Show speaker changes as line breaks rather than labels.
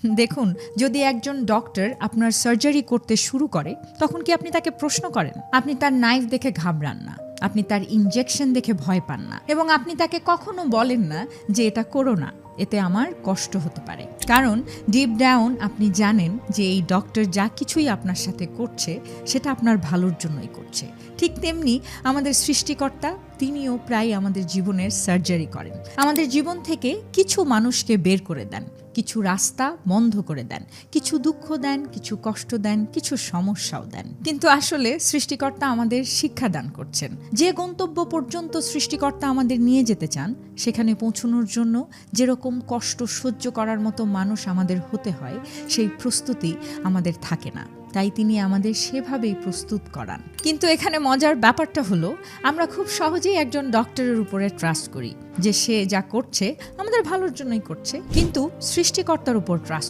দেখুন, যদি একজন ডক্টর আপনার সার্জারি করতে শুরু করে, তখন কি আপনি তাকে প্রশ্ন করেন? আপনি তার নাইফ দেখে ঘাবড়ান না, আপনি তার ইনজেকশন দেখে ভয় পান না, এবং আপনি তাকে কখনো বলেন না যে এটা করো না, এতে আমার কষ্ট হতে পারে। কারণ ডিপ ডাউন আপনি জানেন যে এই ডক্টর যা কিছুই আপনার সাথে করছে সেটা আপনার ভালোর জন্যই করছে। ঠিক তেমনি আমাদের সৃষ্টিকর্তা, তিনিও প্রায় আমাদের জীবনের সার্জারি করেন। আমাদের জীবন থেকে কিছু মানুষকে বের করে দেন, কিছু রাস্তা বন্ধ করে দেন, কিছু দুঃখ দেন, কিছু কষ্ট দেন, কিছু সমস্যাও দেন। কিন্তু আসলে সৃষ্টিকর্তা আমাদের শিক্ষা দান করছেন। যে গন্তব্য পর্যন্ত সৃষ্টিকর্তা আমাদের নিয়ে যেতে চান, সেখানে পৌঁছানোর জন্য যেরকম কষ্ট সহ্য করার মতো মানুষ আমাদের হতে হয়, সেই প্রস্তুতি আমাদের থাকে না। তাই তিনি আমাদের সেভাবেই প্রস্তুত করান। কিন্তু এখানে মজার ব্যাপারটা হলো, আমরা খুব সহজেই একজন ডক্টরের উপরে ট্রাস্ট করি যে সে যা করছে আমাদের ভালোর জন্যই করছে, কিন্তু সৃষ্টিকর্তার উপর ট্রাস্ট